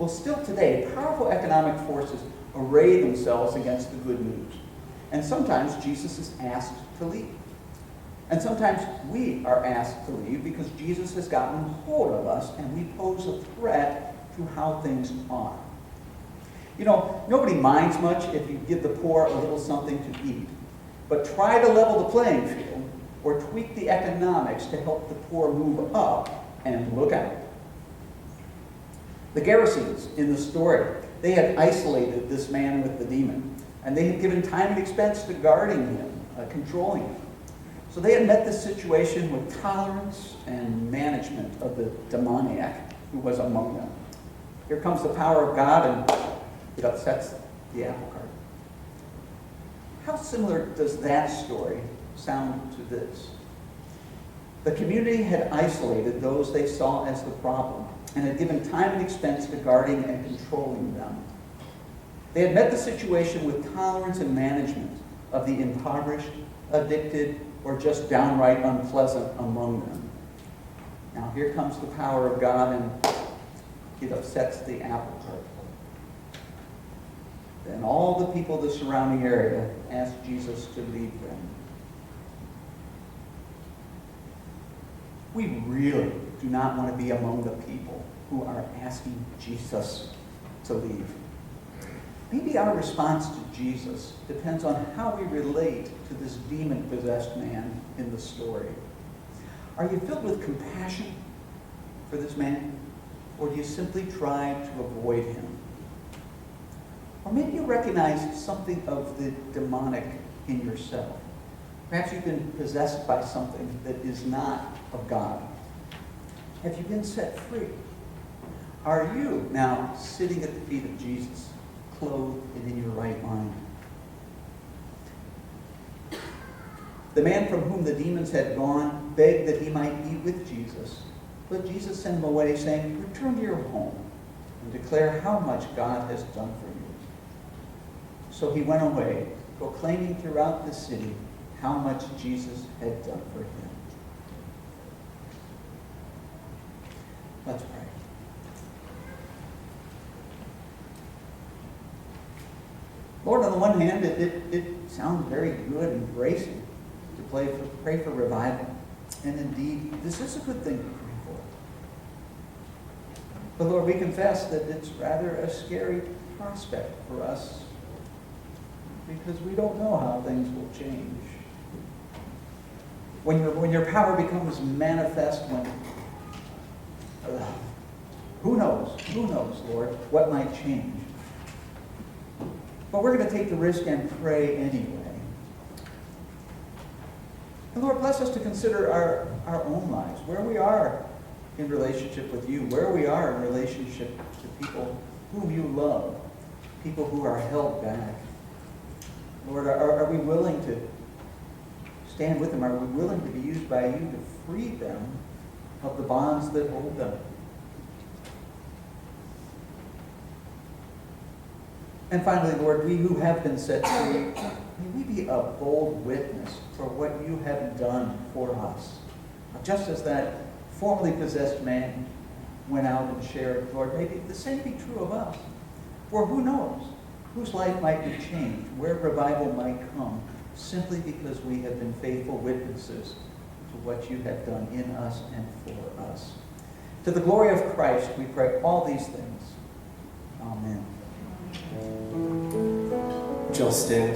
Well, still today, powerful economic forces array themselves against the good news. And sometimes Jesus is asked to leave. And sometimes we are asked to leave because Jesus has gotten hold of us and we pose a threat to how things are. You know, nobody minds much if you give the poor a little something to eat. But try to level the playing field or tweak the economics to help the poor move up, and look out. The Gerasenes in the story, they had isolated this man with the demon, and they had given time and expense to guarding him, controlling him. So they had met this situation with tolerance and management of the demoniac who was among them. Here comes the power of God, and it upsets the apple cart. How similar does that story sound to this? The community had isolated those they saw as the problem and had given time and expense to guarding and controlling them. They had met the situation with tolerance and management of the impoverished, addicted, or just downright unpleasant among them. Now here comes the power of God, and it upsets the apple cart. Then all the people of the surrounding area asked Jesus to leave them. We really do not want to be among the people who are asking Jesus to leave. Maybe our response to Jesus depends on how we relate to this demon-possessed man in the story. Are you filled with compassion for this man, or do you simply try to avoid him? Or maybe you recognize something of the demonic in yourself. Perhaps you've been possessed by something that is not of God. Have you been set free? Are you now sitting at the feet of Jesus, clothed and in your right mind? The man from whom the demons had gone begged that he might be with Jesus. But Jesus sent him away, saying, "Return to your home and declare how much God has done for you." So he went away, proclaiming throughout the city how much Jesus had done for him. Let's pray. Lord, on the one hand, it sounds very good and bracing to pray for revival. And indeed, this is a good thing to pray for. But Lord, we confess that it's rather a scary prospect for us because we don't know how things will change. When your power becomes manifest, who knows, Lord, what might change. But we're going to take the risk and pray anyway. And Lord, bless us to consider our own lives, where we are in relationship with you, where we are in relationship to people whom you love, people who are held back. Lord, are we willing to stand with them? Are we willing to be used by you to free them of the bonds that hold them? And finally, Lord, we who have been set free, may we be a bold witness for what you have done for us. Just as that formerly possessed man went out and shared, Lord, may the same be true of us. For who knows whose life might be changed, where revival might come, simply because we have been faithful witnesses to what you have done in us and for us. To the glory of Christ, we pray all these things. Amen. Would you all stand?